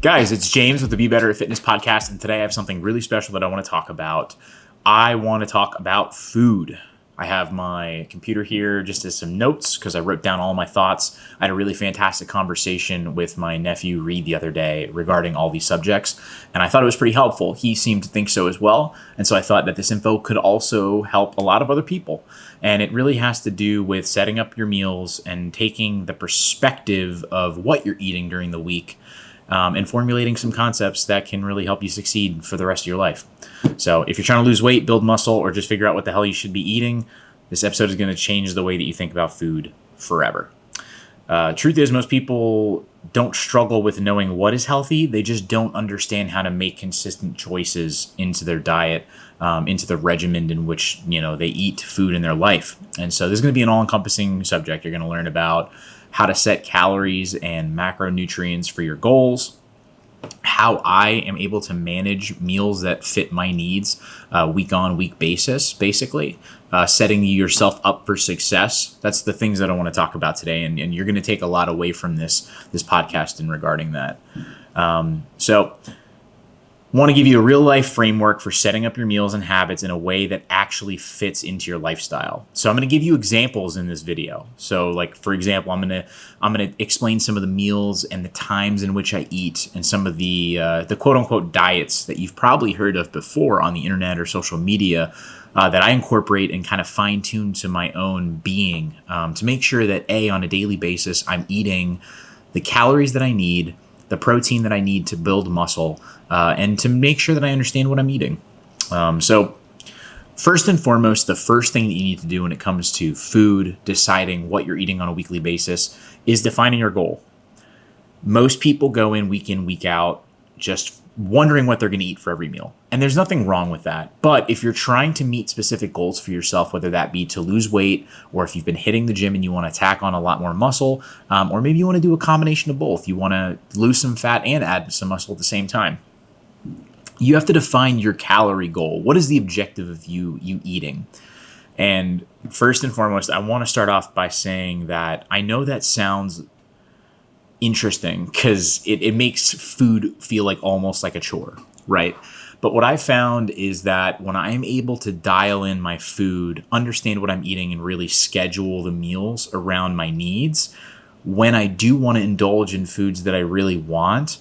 Guys, it's James with the Be Better at Fitness podcast, and today I have something really special that I want to talk about. I want to talk about food. I have my computer here just as some notes because I wrote down all my thoughts. I had a really fantastic conversation with my nephew Reed the other day regarding all these subjects, and I thought it was pretty helpful. He seemed to think so as well, and so I thought that this info could also help a lot of other people. And it really has to do with setting up your meals and taking the perspective of what you're eating during the week. And formulating some concepts that can really help you succeed for the rest of your life. So if you're trying to lose weight, build muscle, or just figure out what the hell you should be eating, this episode is going to change the way that you think about food forever. Truth is, most people don't struggle with knowing what is healthy. They just don't understand how to make consistent choices into their diet, into the regimen in which they eat food in their life. And so this is going to be an all-encompassing subject. You're going to learn about how to set calories and macronutrients for your goals, how I am able to manage meals that fit my needs week on week basis, basically, setting yourself up for success. That's the things that I want to talk about today. And you're going to take a lot away from this podcast in regarding that. So want to give you a real life framework for setting up your meals and habits in a way that actually fits into your lifestyle. So I'm going to give you examples in this video. So like, for example, I'm going to explain some of the meals and the times in which I eat and some of the quote unquote diets that you've probably heard of before on the internet or social media that I incorporate and kind of fine tune to my own being to make sure that on a daily basis, I'm eating the calories that I need, the protein that I need to build muscle, and to make sure that I understand what I'm eating. So first and foremost, the first thing that you need to do when it comes to food, deciding what you're eating on a weekly basis, is defining your goal. Most people go in, week out, just wondering what they're going to eat for every meal. And there's nothing wrong with that. But if you're trying to meet specific goals for yourself, whether that be to lose weight, or if you've been hitting the gym and you want to tack on a lot more muscle, or maybe you want to do a combination of both, you want to lose some fat and add some muscle at the same time, you have to define your calorie goal. What is the objective of you eating? And first and foremost, I want to start off by saying that I know that sounds interesting because it makes food feel like almost like a chore, right? But what I found is that when I'm able to dial in my food, understand what I'm eating, and really schedule the meals around my needs, when I do want to indulge in foods that I really want,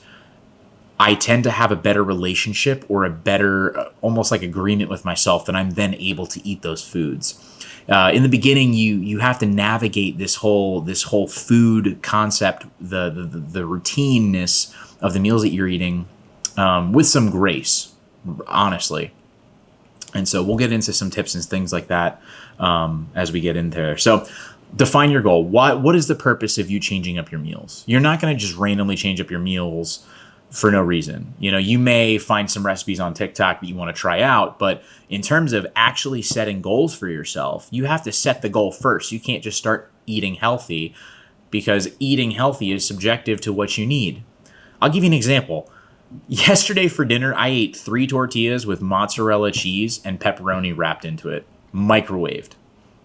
I tend to have a better relationship or a better almost like agreement with myself that I'm then able to eat those foods. In the beginning, you have to navigate this whole food concept, the routineness of the meals that you're eating with some grace, honestly. And so we'll get into some tips and things like that as we get into there. So define your goal. What is the purpose of you changing up your meals? You're not going to just randomly change up your meals for no reason. You may find some recipes on TikTok that you want to try out, but in terms of actually setting goals for yourself, you have to set the goal first. You can't just start eating healthy because eating healthy is subjective to what you need. I'll give you an example. Yesterday for dinner, I ate 3 tortillas with mozzarella cheese and pepperoni wrapped into it, microwaved.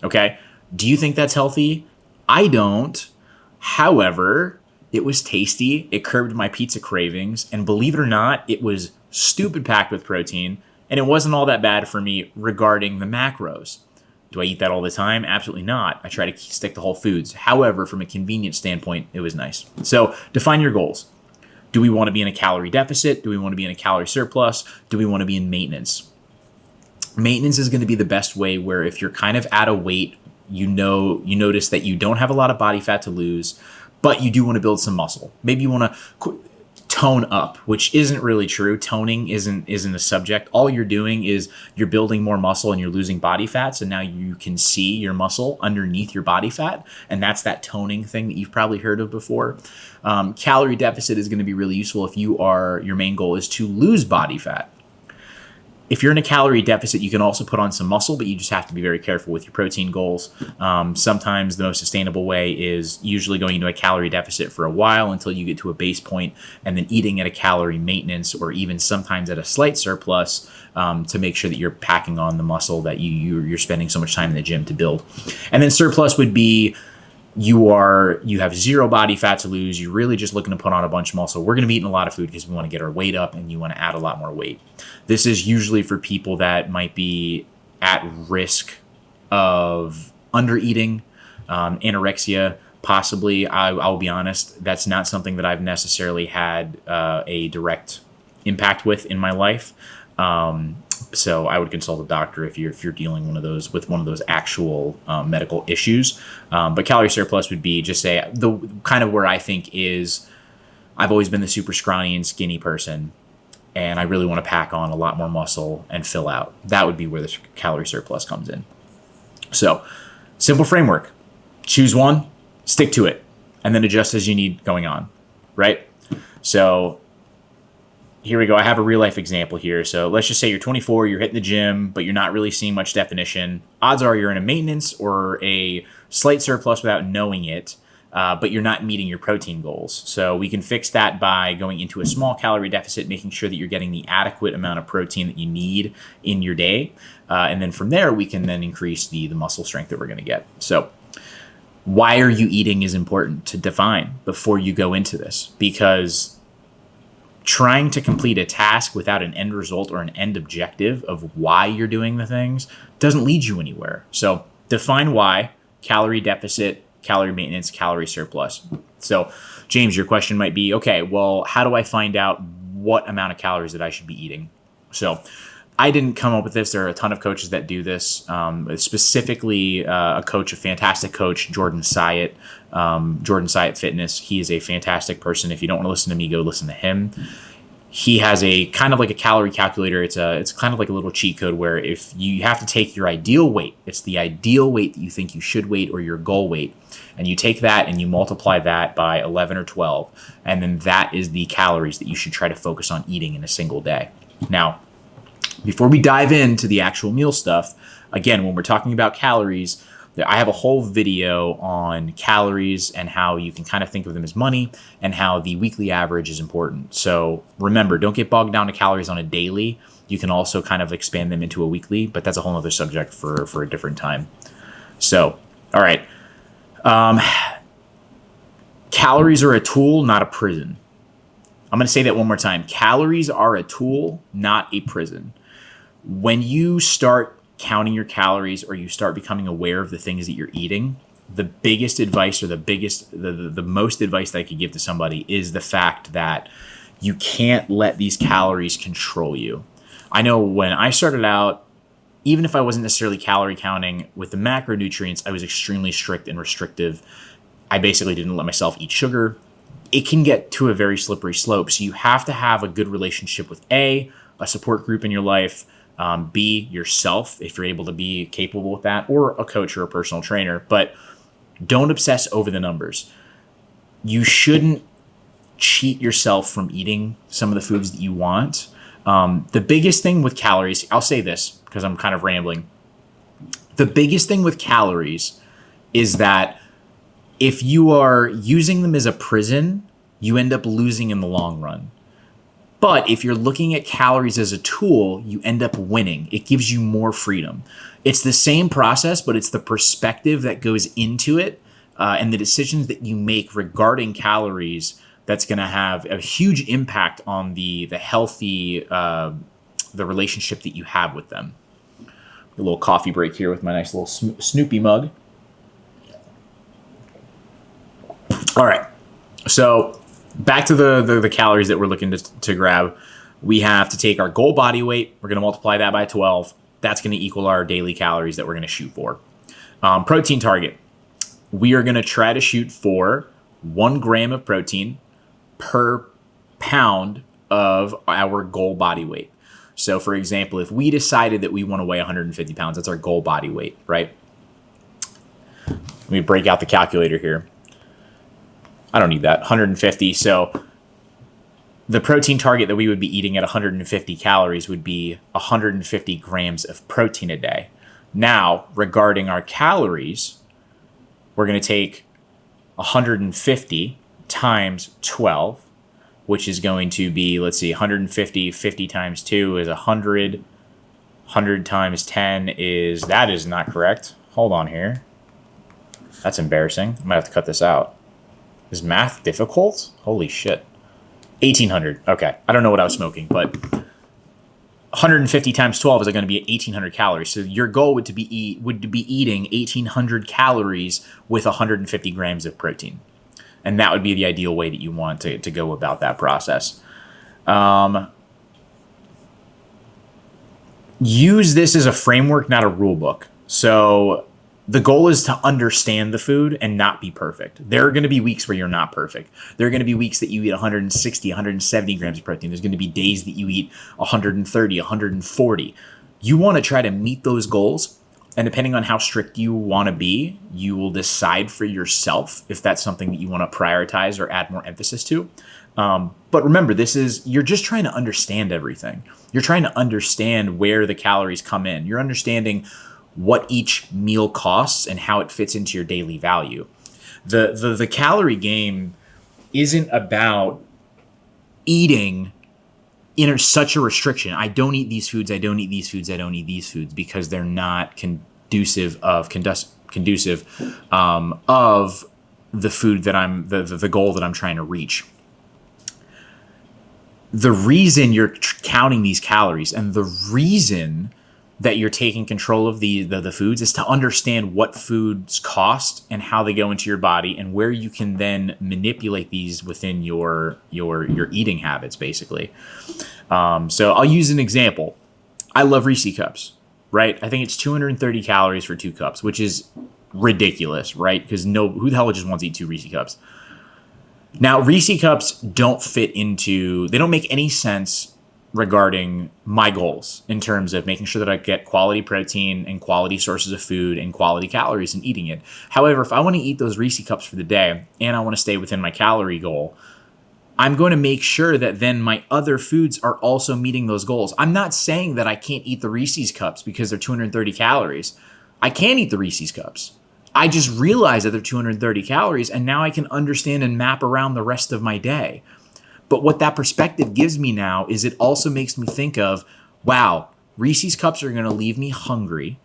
Okay. Do you think that's healthy? I don't. However, it was tasty, it curbed my pizza cravings, and believe it or not, it was stupid packed with protein, and it wasn't all that bad for me regarding the macros. Do I eat that all the time? Absolutely not. I try to stick to whole foods. However, from a convenience standpoint, it was nice. So define your goals. Do we want to be in a calorie deficit? Do we want to be in a calorie surplus? Do we want to be in maintenance? Maintenance is going to be the best way where if you're kind of at a weight, you notice that you don't have a lot of body fat to lose, but you do want to build some muscle. Maybe you want to tone up, which isn't really true. Toning isn't a subject. All you're doing is you're building more muscle and you're losing body fat. So now you can see your muscle underneath your body fat. And that's that toning thing that you've probably heard of before. Calorie deficit is going to be really useful if your main goal is to lose body fat. If you're in a calorie deficit, you can also put on some muscle, but you just have to be very careful with your protein goals. Sometimes the most sustainable way is usually going into a calorie deficit for a while until you get to a base point, and then eating at a calorie maintenance or even sometimes at a slight surplus to make sure that you're packing on the muscle that you're spending so much time in the gym to build. And then surplus would be you have zero body fat to lose. You're really just looking to put on a bunch of muscle. We're going to be eating a lot of food because we want to get our weight up and you want to add a lot more weight. This is usually for people that might be at risk of under eating, anorexia, possibly. I'll be honest, that's not something that I've necessarily had a direct impact with in my life. So I would consult a doctor if you're dealing with one of those actual medical issues. But calorie surplus would be just say the kind of where I think is I've always been the super scrawny and skinny person, and I really want to pack on a lot more muscle and fill out. That would be where the calorie surplus comes in. So simple framework: choose one, stick to it, and then adjust as you need going on. Right? So here we go. I have a real life example here. So let's just say you're 24, you're hitting the gym, but you're not really seeing much definition. Odds are you're in a maintenance or a slight surplus without knowing it, but you're not meeting your protein goals. So we can fix that by going into a small calorie deficit, making sure that you're getting the adequate amount of protein that you need in your day. And then from there, we can then increase the muscle strength that we're going to get. So why are you eating is important to define before you go into this, because trying to complete a task without an end result or an end objective of why you're doing the things doesn't lead you anywhere. So define why: calorie deficit, calorie maintenance, calorie surplus. So James, your question might be, okay, well, how do I find out what amount of calories that I should be eating? So I didn't come up with this. There are a ton of coaches that do this. Specifically, a fantastic coach, Jordan Syatt, Jordan Syatt Fitness. He is a fantastic person. If you don't want to listen to me, go listen to him. He has a kind of like a calorie calculator. It's kind of like a little cheat code where if you have to take your ideal weight, it's the ideal weight that you think you should weight or your goal weight, and you take that and you multiply that by 11 or 12, and then that is the calories that you should try to focus on eating in a single day. Now, before we dive into the actual meal stuff, again, when we're talking about calories, I have a whole video on calories and how you can kind of think of them as money and how the weekly average is important. So remember, don't get bogged down to calories on a daily. You can also kind of expand them into a weekly, but that's a whole other subject for a different time. So, all right. Calories are a tool, not a prison. I'm going to say that one more time. Calories are a tool, not a prison. When you start counting your calories or you start becoming aware of the things that you're eating, the biggest advice or the most advice that I could give to somebody is the fact that you can't let these calories control you. I know when I started out, even if I wasn't necessarily calorie counting with the macronutrients, I was extremely strict and restrictive. I basically didn't let myself eat sugar. It can get to a very slippery slope. So you have to have a good relationship with a support group in your life, B, yourself, if you're able to be capable with that, or a coach or a personal trainer. But don't obsess over the numbers. You shouldn't cheat yourself from eating some of the foods that you want. The biggest thing with calories, I'll say this because I'm kind of rambling. The biggest thing with calories is that if you are using them as a prison, you end up losing in the long run. But if you're looking at calories as a tool, you end up winning. It gives you more freedom. It's the same process, but it's the perspective that goes into it and the decisions that you make regarding calories that's going to have a huge impact on the healthy, the relationship that you have with them. A little coffee break here with my nice little Snoopy mug. All right, so back to the calories that we're looking to grab. We have to take our goal body weight. We're going to multiply that by 12. That's going to equal our daily calories that we're going to shoot for. Protein target. We are going to try to shoot for 1 gram of protein per pound of our goal body weight. So for example, if we decided that we want to weigh 150 pounds, that's our goal body weight, right? Let me break out the calculator here. I don't need that, 150. So the protein target that we would be eating at 150 calories would be 150 grams of protein a day. Now, regarding our calories, we're going to take 150 times 12, which is going to be, let's see, 150, 50 times 2 is 100. 100 times 10 is, that is not correct. Hold on here. That's embarrassing. I might have to cut this out. Is math difficult? Holy shit. 1,800. Okay. I don't know what I was smoking, but 150 times 12 is going to be 1,800 calories. So your goal would be eating 1,800 calories with 150 grams of protein. And that would be the ideal way that you want to go about that process. Use this as a framework, not a rule book. So the goal is to understand the food and not be perfect. There are going to be weeks where you're not perfect. There are going to be weeks that you eat 160, 170 grams of protein. There's going to be days that you eat 130, 140. You want to try to meet those goals. And depending on how strict you want to be, you will decide for yourself if that's something that you want to prioritize or add more emphasis to. But remember, you're just trying to understand everything. You're trying to understand where the calories come in. You're understanding what each meal costs and how it fits into your daily value. The calorie game isn't about eating in such a restriction. I don't eat these foods. I don't eat these foods. I don't eat these foods because they're not conducive of the food that the goal that I'm trying to reach. The reason you're counting these calories and the reason that you're taking control of the foods is to understand what foods cost and how they go into your body and where you can then manipulate these within your eating habits, basically. So I'll use an example. I love Reese cups, right? I think it's 230 calories for 2 cups, which is ridiculous, right? Because who the hell just wants to eat 2 Reese cups? Now, Reese cups they don't make any sense regarding my goals in terms of making sure that I get quality protein and quality sources of food and quality calories in eating it. However, if I want to eat those Reese cups for the day and I want to stay within my calorie goal, I'm going to make sure that then my other foods are also meeting those goals. I'm not saying that I can't eat the Reese's cups because they're 230 calories. I can eat the Reese's cups. I just realized that they're 230 calories and now I can understand and map around the rest of my day. But what that perspective gives me now is it also makes me think of, wow, Reese's cups are going to leave me hungry.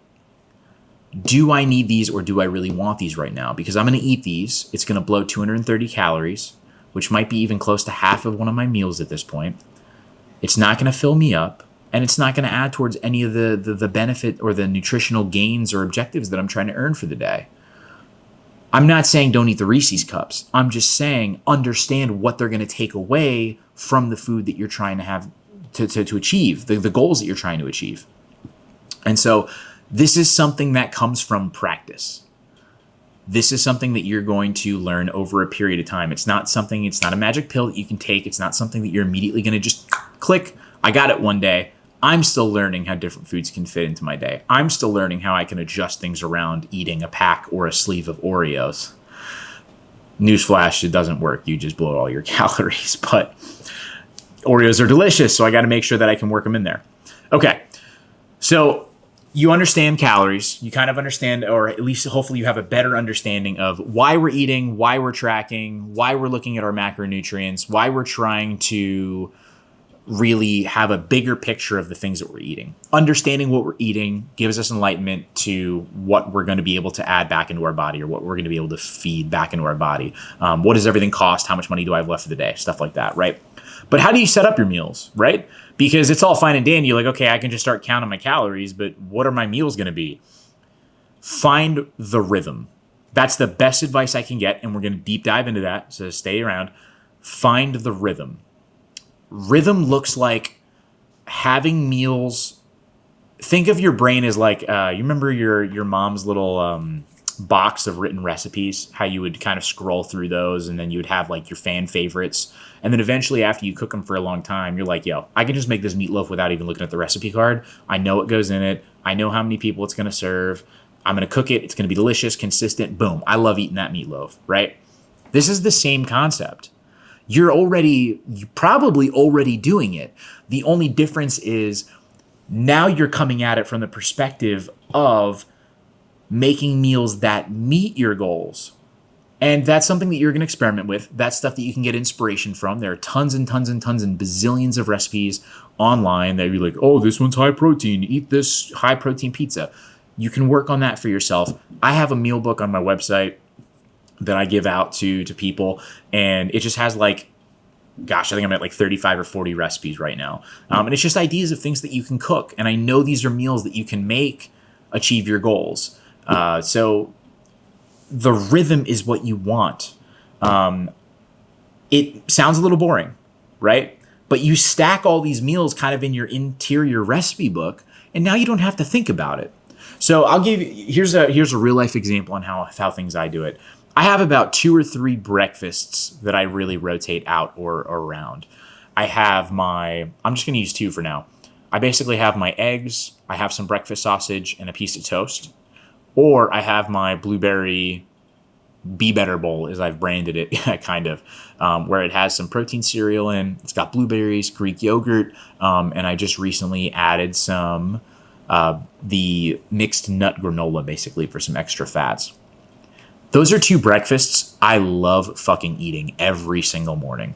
Do I need these or do I really want these right now? Because I'm going to eat these. It's going to blow 230 calories, which might be even close to half of one of my meals at this point. It's not going to fill me up, and it's not going to add towards any of the benefit or the nutritional gains or objectives that I'm trying to earn for the day. I'm not saying don't eat the Reese's cups. I'm just saying understand what they're going to take away from the food that you're trying to have to achieve, the goals that you're trying to achieve. And so this is something that comes from practice. This is something that you're going to learn over a period of time. It's not a magic pill that you can take. It's not something that you're immediately going to just click. I got it one day. I'm still learning how different foods can fit into my day. I'm still learning how I can adjust things around eating a pack or a sleeve of Oreos. Newsflash, it doesn't work. You just blow all your calories, but Oreos are delicious, so I got to make sure that I can work them in there. Okay, so you understand calories. You kind of understand, or at least hopefully you have a better understanding of why we're eating, why we're tracking, why we're looking at our macronutrients, why we're trying to really have a bigger picture of the things that we're eating. Understanding what we're eating gives us enlightenment to what we're going to be able to add back into our body or what we're going to be able to feed back into our body. What does everything cost? How much money do I have left for the day? Stuff like that, right? But how do you set up your meals, right? Because it's all fine and dandy. You're like, okay, I can just start counting my calories, but what are my meals going to be? Find the rhythm. That's the best advice I can get, and we're going to deep dive into that, so stay around. Find the rhythm. Rhythm looks like having meals. Think of your brain as like, you remember your mom's little box of written recipes, how you would kind of scroll through those and then you would have like your fan favorites. And then eventually after you cook them for a long time, you're like, yo, I can just make this meatloaf without even looking at the recipe card. I know what goes in it. I know how many people it's going to serve. I'm going to cook it. It's going to be delicious, consistent. Boom. I love eating that meatloaf, right? This is the same concept. You're probably already doing it. The only difference is now you're coming at it from the perspective of making meals that meet your goals. And that's something that you're going to experiment with. That's stuff that you can get inspiration from. There are tons and tons and tons and bazillions of recipes online that you're like, oh, this one's high protein. Eat this high protein pizza. You can work on that for yourself. I have a meal book on my website. that I give out to people, and it just has like, gosh, I think I'm at like 35 or 40 recipes right now. And it's just ideas of things that you can cook. And I know these are meals that you can make achieve your goals. So the rhythm is what you want. It sounds a little boring, right? But you stack all these meals kind of in your interior recipe book, and now you don't have to think about it. So I'll give you, here's a real life example on how things I do it. I have about 2 or 3 breakfasts that I really rotate out or around. I have I'm just going to use 2 for now. I basically have my eggs, I have some breakfast sausage and a piece of toast, or I have my blueberry Be Better bowl, as I've branded it, kind of, where it has some protein cereal in. It's got blueberries, Greek yogurt, and I just recently added some the mixed nut granola, basically, for some extra fats. Those are 2 breakfasts I love fucking eating every single morning.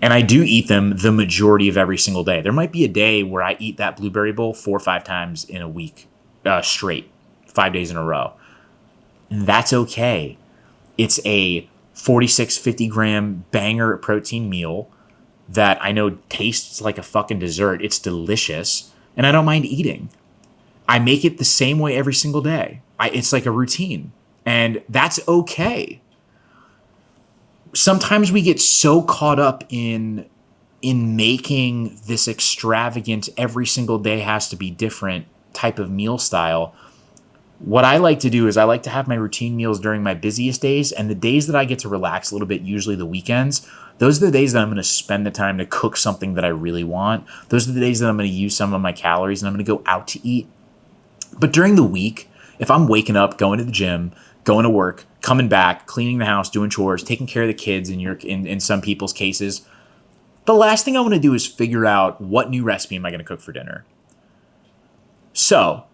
And I do eat them the majority of every single day. There might be a day where I eat that blueberry bowl 4 or 5 times in a week straight, 5 days in a row. And that's okay. It's a 46, 50 gram banger protein meal that I know tastes like a fucking dessert. It's delicious, and I don't mind eating. I make it the same way every single day. It's like a routine, and that's okay. Sometimes we get so caught up in making this extravagant, every single day has to be different type of meal style. What I like to do is I like to have my routine meals during my busiest days, and the days that I get to relax a little bit, usually the weekends, those are the days that I'm going to spend the time to cook something that I really want. Those are the days that I'm going to use some of my calories and I'm going to go out to eat. But during the week, if I'm waking up, going to the gym, going to work, coming back, cleaning the house, doing chores, taking care of the kids in some people's cases, the last thing I want to do is figure out what new recipe am I going to cook for dinner. So,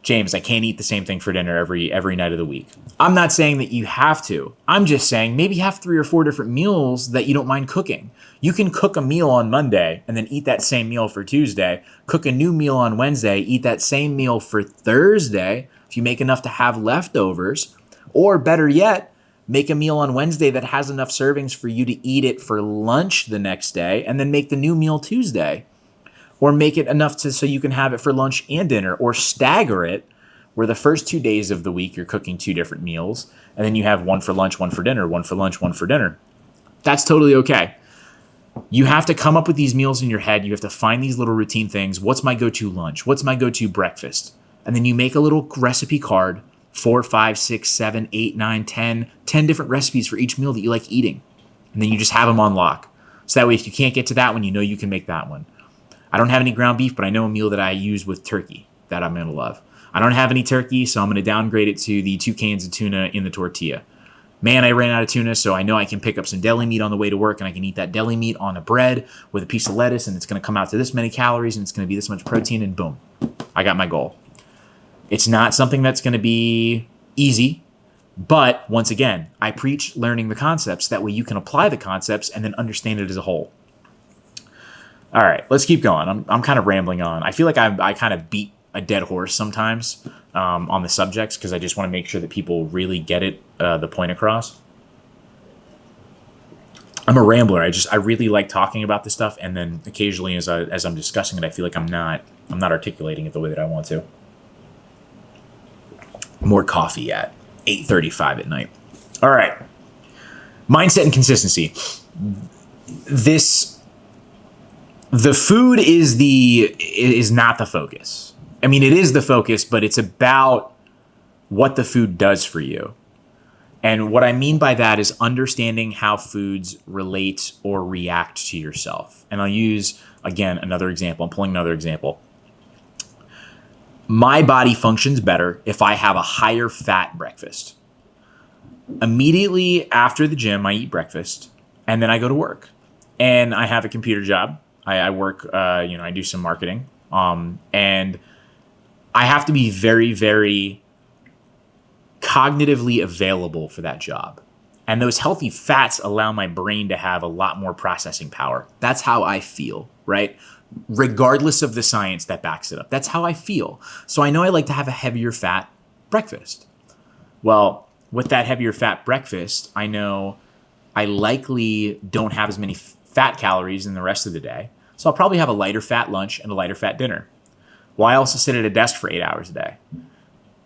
James, I can't eat the same thing for dinner every night of the week. I'm not saying that you have to. I'm just saying maybe have 3 or 4 different meals that you don't mind cooking. You can cook a meal on Monday and then eat that same meal for Tuesday, cook a new meal on Wednesday, eat that same meal for Thursday if you make enough to have leftovers, or better yet, make a meal on Wednesday that has enough servings for you to eat it for lunch the next day and then make the new meal Tuesday. Or make it enough so you can have it for lunch and dinner, or stagger it where the first 2 days of the week you're cooking 2 different meals, and then you have one for lunch, one for dinner, one for lunch, one for dinner. That's totally okay. You have to come up with these meals in your head. You have to find these little routine things. What's my go-to lunch? What's my go-to breakfast? And then you make a little recipe card, 4, 5, 6, 7, 8, 9, 10 different recipes for each meal that you like eating. And then you just have them on lock. So that way, if you can't get to that one, you know you can make that one. I don't have any ground beef, but I know a meal that I use with turkey that I'm going to love. I don't have any turkey, so I'm going to downgrade it to the 2 cans of tuna in the tortilla. Man, I ran out of tuna, so I know I can pick up some deli meat on the way to work, and I can eat that deli meat on a bread with a piece of lettuce, and it's going to come out to this many calories, and it's going to be this much protein, and boom, I got my goal. It's not something that's going to be easy, but once again, I preach learning the concepts. That way you can apply the concepts and then understand it as a whole. All right, let's keep going. I'm kind of rambling on. I feel like I kind of beat a dead horse sometimes on the subjects because I just want to make sure that people really get it, the point across. I'm a rambler. I really like talking about this stuff, and then occasionally as I'm discussing it, I feel like I'm not articulating it the way that I want to. More coffee at 8:35 at night. All right, mindset and consistency. The food is not the focus. I mean, it is the focus, but it's about what the food does for you. And what I mean by that is understanding how foods relate or react to yourself. And I'll use, again, another example. I'm pulling another example. My body functions better if I have a higher fat breakfast. Immediately after the gym, I eat breakfast, and then I go to work. And I have a computer job. I work, I do some marketing, and I have to be very, very cognitively available for that job. And those healthy fats allow my brain to have a lot more processing power. That's how I feel, right? Regardless of the science that backs it up. That's how I feel. So I know I like to have a heavier fat breakfast. Well, with that heavier fat breakfast, I know I likely don't have as many fat calories in the rest of the day. So I'll probably have a lighter fat lunch and a lighter fat dinner. Well, I also sit at a desk for 8 hours a day.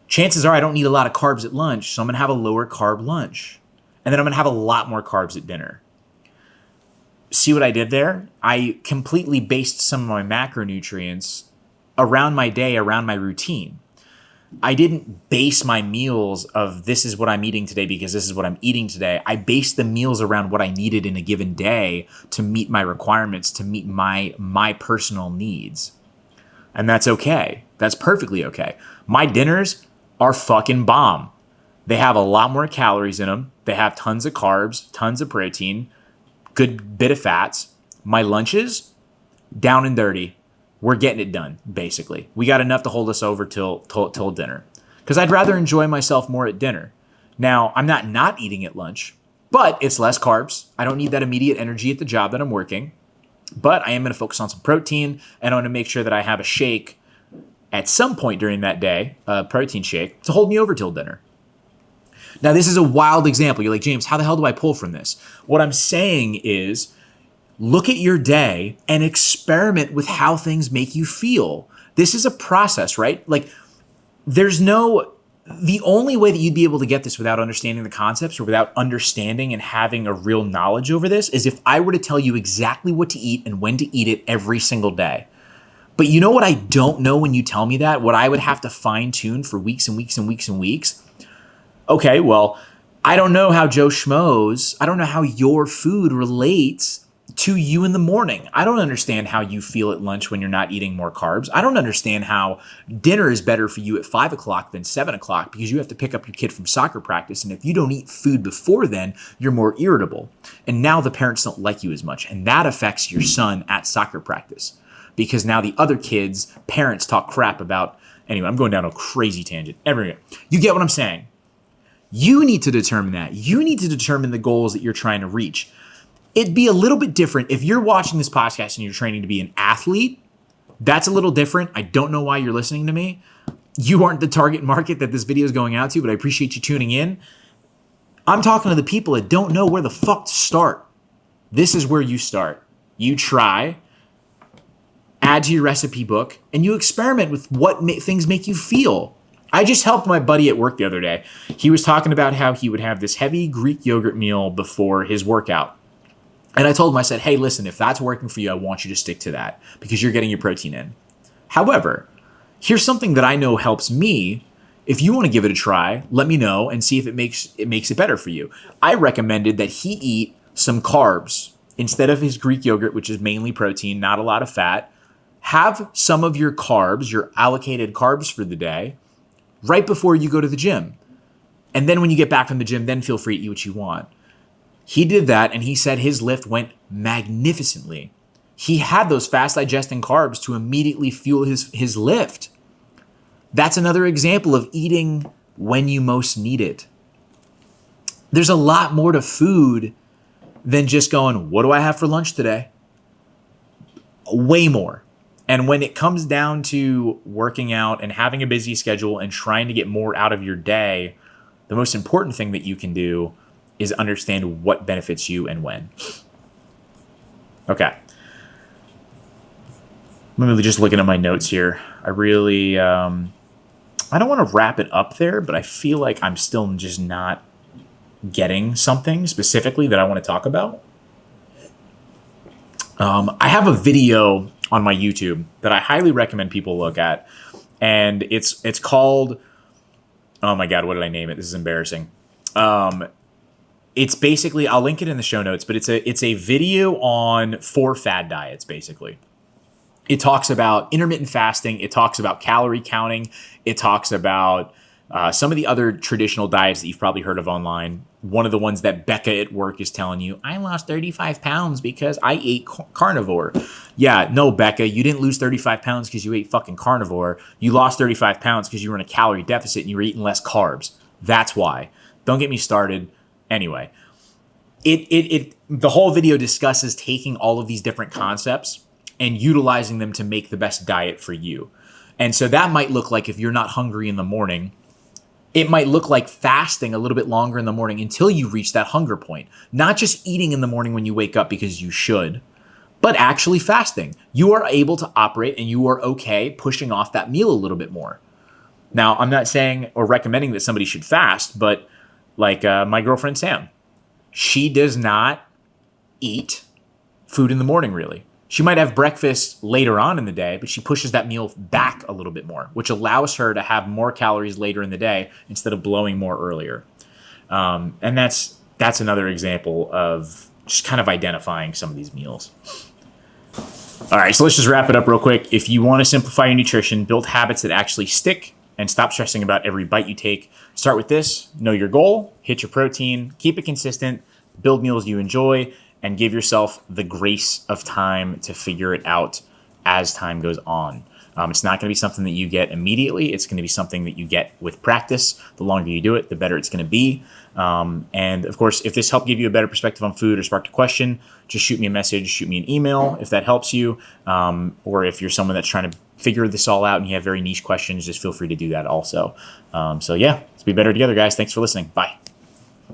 Chances are I don't need a lot of carbs at lunch, so I'm going to have a lower carb lunch. And then I'm going to have a lot more carbs at dinner. See what I did there? I completely based some of my macronutrients around my day, around my routine. I didn't base my meals of this is what I'm eating today because this is what I'm eating today. I based the meals around what I needed in a given day to meet my requirements, to meet my personal needs. And that's okay. That's perfectly okay. My dinners are fucking bomb. They have a lot more calories in them. They have tons of carbs, tons of protein, good bit of fats. My lunches, down and dirty. We're getting it done, basically. We got enough to hold us over till dinner. Because I'd rather enjoy myself more at dinner. Now, I'm not eating at lunch, but it's less carbs. I don't need that immediate energy at the job that I'm working. But I am going to focus on some protein, and I want to make sure that I have a shake at some point during that day, a protein shake, to hold me over till dinner. Now, this is a wild example. You're like, James, how the hell do I pull from this? What I'm saying is, look at your day and experiment with how things make you feel. This is a process, right? Like, the only way that you'd be able to get this without understanding the concepts or without understanding and having a real knowledge over this is if I were to tell you exactly what to eat and when to eat it every single day. But you know what I don't know when you tell me that? What I would have to fine tune for weeks and weeks and weeks and weeks? Okay, well, I don't know how Joe Schmo's, I don't know how your food relates to you in the morning. I don't understand how you feel at lunch when you're not eating more carbs. I don't understand how dinner is better for you at 5 o'clock than 7 o'clock because you have to pick up your kid from soccer practice. And if you don't eat food before then, you're more irritable. And now the parents don't like you as much. And that affects your son at soccer practice because now the other kids' parents talk crap about. Anyway, I'm going down a crazy tangent. You get what I'm saying? You need to determine that. You need to determine the goals that you're trying to reach. It'd be a little bit different if you're watching this podcast and you're training to be an athlete. That's a little different. I don't know why you're listening to me. You aren't the target market that this video is going out to, but I appreciate you tuning in. I'm talking to the people that don't know where the fuck to start. This is where you start. You try, add to your recipe book, and you experiment with what things make you feel. I just helped my buddy at work the other day. He was talking about how he would have this heavy Greek yogurt meal before his workout. And I told him, I said, hey, listen, if that's working for you, I want you to stick to that because you're getting your protein in. However, here's something that I know helps me. If you want to give it a try, let me know and see if it makes it better for you. I recommended that he eat some carbs instead of his Greek yogurt, which is mainly protein, not a lot of fat. Have some of your carbs, your allocated carbs for the day, right before you go to the gym. And then when you get back from the gym, then feel free to eat what you want. He did that, and he said his lift went magnificently. He had those fast digesting carbs to immediately fuel his lift. That's another example of eating when you most need it. There's a lot more to food than just going, what do I have for lunch today? Way more. And when it comes down to working out and having a busy schedule and trying to get more out of your day, the most important thing that you can do is understand what benefits you and when. Okay. I'm just looking at my notes here. I really, I don't want to wrap it up there, but I feel like I'm still just not getting something specifically that I want to talk about. I have a video on my YouTube that I highly recommend people look at. And it's called, oh my God, what did I name it? This is embarrassing. It's basically, I'll link it in the show notes, but it's a video on 4 fad diets, basically. It talks about intermittent fasting. It talks about calorie counting. It talks about some of the other traditional diets that you've probably heard of online. One of the ones that Becca at work is telling you, I lost 35 pounds because I ate carnivore. Yeah, no, Becca, you didn't lose 35 pounds because you ate fucking carnivore. You lost 35 pounds because you were in a calorie deficit and you were eating less carbs. That's why. Don't get me started. Anyway, the whole video discusses taking all of these different concepts and utilizing them to make the best diet for you. And so that might look like if you're not hungry in the morning, It might look like fasting a little bit longer in the morning until you reach that hunger point. Not just eating in the morning when you wake up because you should, but actually fasting. You are able to operate and you are okay pushing off that meal a little bit more. Now, I'm not saying or recommending that somebody should fast, but like my girlfriend Sam, she does not eat food in the morning really. She might have breakfast later on in the day, but she pushes that meal back a little bit more, which allows her to have more calories later in the day instead of blowing more earlier. And that's another example of just kind of identifying some of these meals. All right, so let's just wrap it up real quick. If you want to simplify your nutrition, build habits that actually stick, and stop stressing about every bite you take, start with this. Know your goal, hit your protein, keep it consistent, build meals you enjoy, and give yourself the grace of time to figure it out as time goes on. It's not going to be something that you get immediately. It's going to be something that you get with practice. The longer you do it, the better it's going to be. And of course, if this helped give you a better perspective on food or sparked a question, just shoot me a message, shoot me an email if that helps you. Or if you're someone that's trying to figure this all out and you have very niche questions, just feel free to do that also. So yeah, let's be better together, guys. Thanks for listening. Bye.